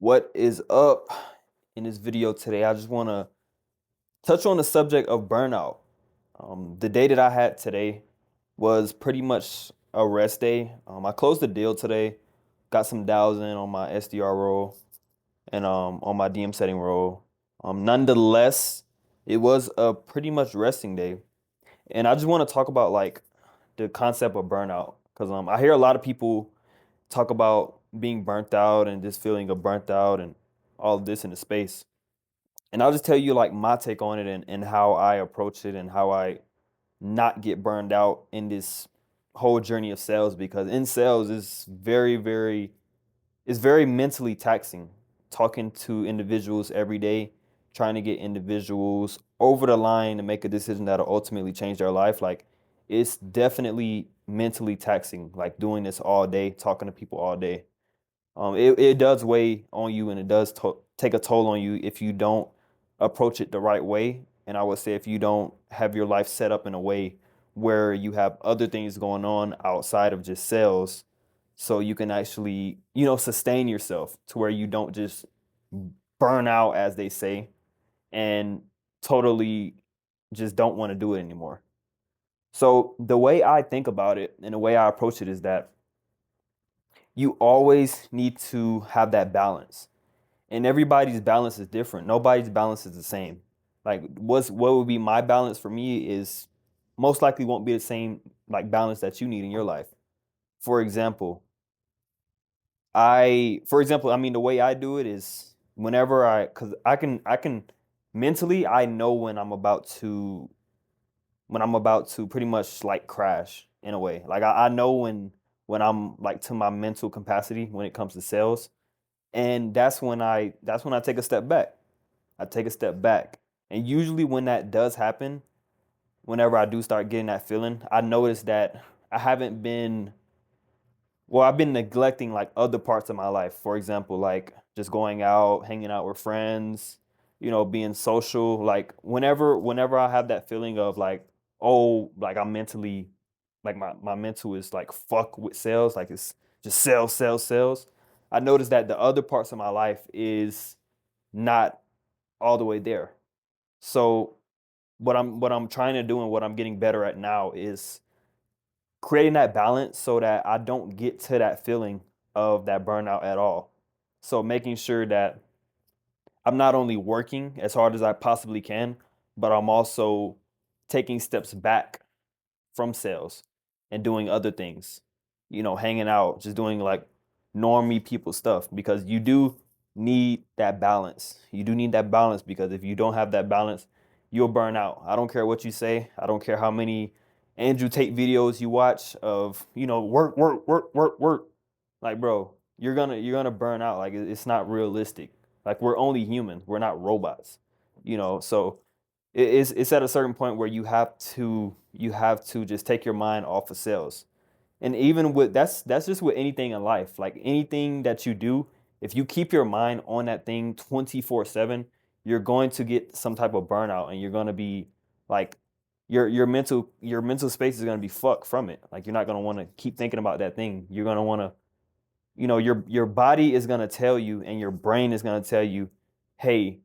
What is up? In this video today, I just want to touch on the subject of burnout. The day that I had today was pretty much a rest day. I closed the deal today, got some dials in on my SDR role and on my DM setting role. Nonetheless, it was a pretty much resting day, and I just want to talk about like the concept of burnout because I hear a lot of people talk about being burnt out and this feeling of burnt out and all of this in the space. And I'll just tell you like my take on it and how I approach it and how I not get burned out in this whole journey of sales because in sales is it's very mentally taxing. Talking to individuals every day, trying to get individuals over the line to make a decision that'll ultimately change their life. Like it's definitely mentally taxing, like doing this all day, talking to people all day. It does weigh on you and it does take a toll on you if you don't approach it the right way. And I would say if you don't have your life set up in a way where you have other things going on outside of just sales, so you can actually, sustain yourself to where you don't just burn out, as they say, and totally just don't want to do it anymore. So the way I think about it and the way I approach it is that you always need to have that balance. And everybody's balance is different. Nobody's balance is the same. Like what would be my balance for me is most likely won't be the same like balance that you need in your life. For example, I mean the way I do it is whenever cuz I can mentally I know when I'm about to pretty much like crash in a way. Like I know when I'm like to my mental capacity when it comes to sales. And that's when I take a step back. I take a step back. And usually when that does happen, whenever I do start getting that feeling, I notice that I haven't been I've been neglecting like other parts of my life. For example, like just going out, hanging out with friends, being social. Like whenever I have that feeling of like, oh, like I'm mentally like my mental is like fuck with sales, like it's just sales, sales, sales. I notice that the other parts of my life is not all the way there. So what I'm trying to do and what I'm getting better at now is creating that balance so that I don't get to that feeling of that burnout at all. So making sure that I'm not only working as hard as I possibly can, but I'm also taking steps back from sales and doing other things, hanging out, just doing like normie people stuff because you do need that balance. You do need that balance because if you don't have that balance, you'll burn out. I don't care what you say. I don't care how many Andrew Tate videos you watch of, work, work, work, work, work. Like, bro, you're gonna burn out. Like it's not realistic. Like we're only human. We're not robots. So it's at a certain point where you have to just take your mind off of sales. And even with that's just with anything in life. Like anything that you do, if you keep your mind on that thing 24/7, you're going to get some type of burnout and you're going to be like your mental space is going to be fucked from it. Like you're not going to want to keep thinking about that thing. You're going to want to, your body is going to tell you and your brain is going to tell you, "Hey,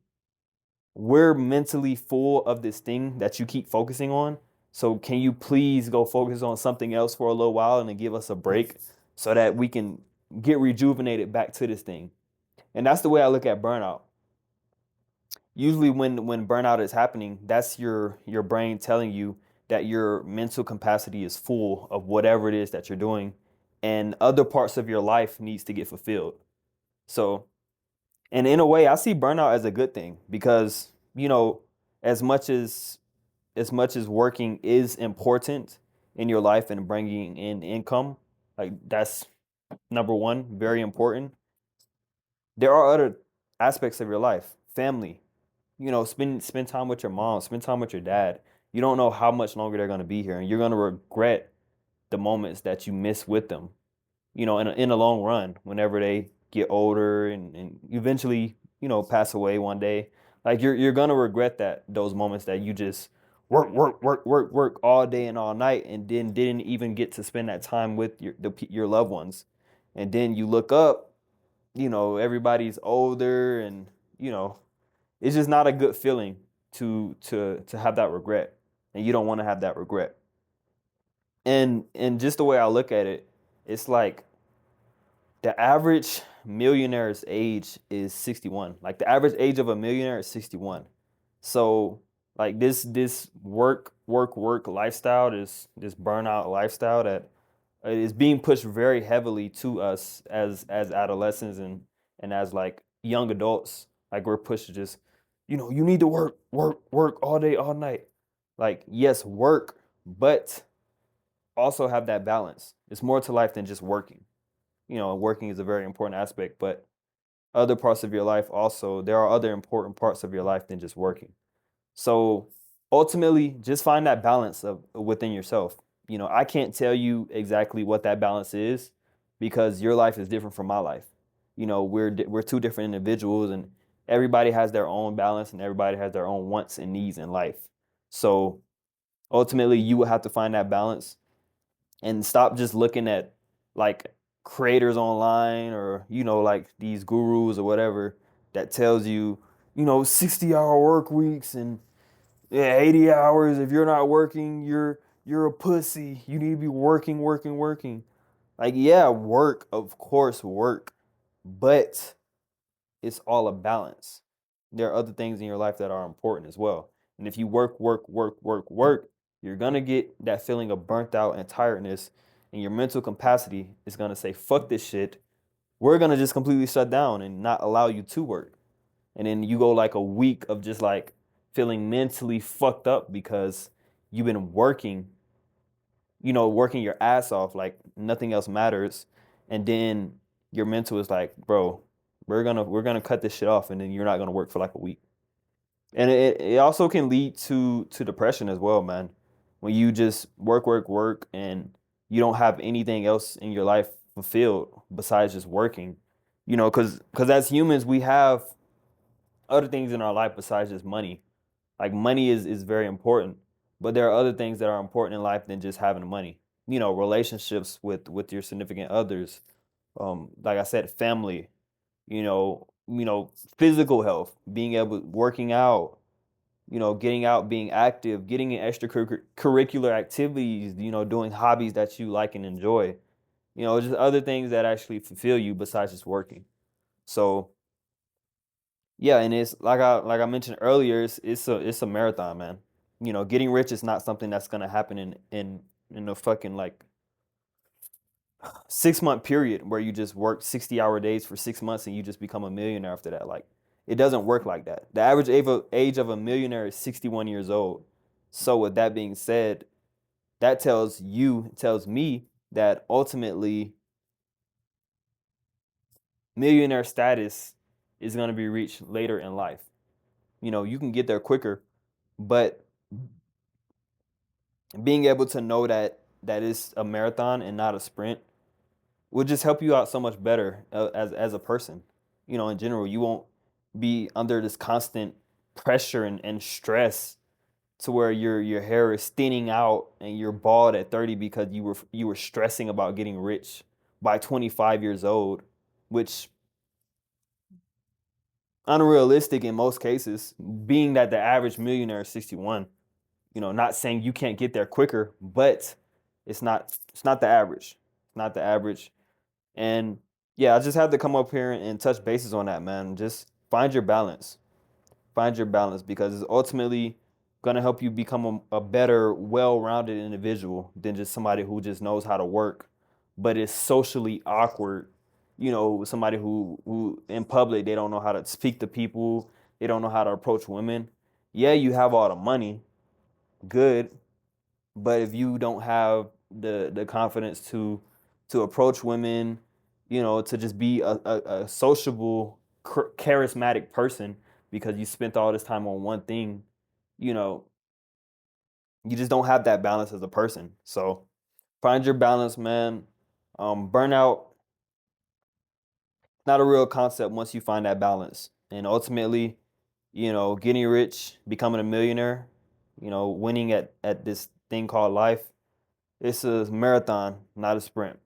we're mentally full of this thing that you keep focusing on. So can you please go focus on something else for a little while and then give us a break so that we can get rejuvenated back to this thing?" And that's the way I look at burnout. Usually when burnout is happening, that's your brain telling you that your mental capacity is full of whatever it is that you're doing and other parts of your life needs to get fulfilled. So and in a way, I see burnout as a good thing because, as much as working is important in your life and bringing in income, like that's number one, very important. There are other aspects of your life, family. Spend time with your mom, spend time with your dad. You don't know how much longer they're going to be here, and you're going to regret the moments that you miss with them. In the long run, whenever they get older and eventually, pass away one day, like you're gonna regret those moments that you just work, work, work, work, work all day and all night, and then didn't even get to spend that time with your loved ones, and then you look up everybody's older, and you know, it's just not a good feeling to have that regret, and you don't want to have that regret. And just the way I look at it, it's like the average millionaire's age is 61. Like the average age of a millionaire is 61. So like this work lifestyle, this burnout lifestyle that is being pushed very heavily to us as adolescents and as like young adults. Like we're pushed to just, you need to work all day, all night. Like yes, work, but also have that balance. It's more to life than just working. Working is a very important aspect, but other parts of your life also, there are other important parts of your life than just working. So ultimately, just find that balance of within yourself. I can't tell you exactly what that balance is because your life is different from my life. We're two different individuals, and everybody has their own balance, and everybody has their own wants and needs in life. So ultimately, you will have to find that balance and stop just looking at like creators online, or like these gurus or whatever that tells you 60-hour work weeks and yeah, 80 hours. If you're not working, you're a pussy. You need to be working. Like yeah, work, of course, work, but it's all a balance. There are other things in your life that are important as well. And if you work, you're gonna get that feeling of burnt out and tiredness, and your mental capacity is gonna say, fuck this shit. We're gonna just completely shut down and not allow you to work. And then you go like a week of just like feeling mentally fucked up because you've been working your ass off like nothing else matters. And then your mental is like, bro, we're gonna cut this shit off, and then you're not gonna work for like a week. And it also can lead to depression as well, man. When you just work, and you don't have anything else in your life fulfilled besides just working. Because as humans, we have other things in our life besides just money. Like money is very important, but there are other things that are important in life than just having money. Relationships with your significant others, like I said, family, physical health, being able working out, getting out, being active, getting in extracurricular activities, doing hobbies that you like and enjoy. Just other things that actually fulfill you besides just working. So yeah, and it's like I mentioned earlier, it's a marathon, man. Getting rich is not something that's gonna happen in a fucking like 6 month period where you just work 60-hour days for 6 months and you just become a millionaire after that. Like it doesn't work like that. The average age of a millionaire is 61 years old. So with that being said, that tells me that ultimately millionaire status is gonna be reached later in life. You can get there quicker, but being able to know that it's a marathon and not a sprint will just help you out so much better as a person. In general, you won't be under this constant pressure and stress to where your hair is thinning out and you're bald at 30 because you were stressing about getting rich by 25 years old, which unrealistic in most cases, being that the average millionaire is 61. Not saying you can't get there quicker, but it's not the average. It's not the average. And yeah, I just had to come up here and touch bases on that, man. Just find your balance. Find your balance because it's ultimately gonna help you become a better, well-rounded individual than just somebody who just knows how to work, but is socially awkward. Somebody who in public they don't know how to speak to people, they don't know how to approach women. Yeah, you have all the money, good, but if you don't have the confidence to approach women, to just be a sociable, charismatic person because you spent all this time on one thing, you know, you just don't have that balance as a person. So find your balance, man. Burnout, not a real concept once you find that balance. And ultimately, getting rich, becoming a millionaire, winning at this thing called life, it's a marathon, not a sprint.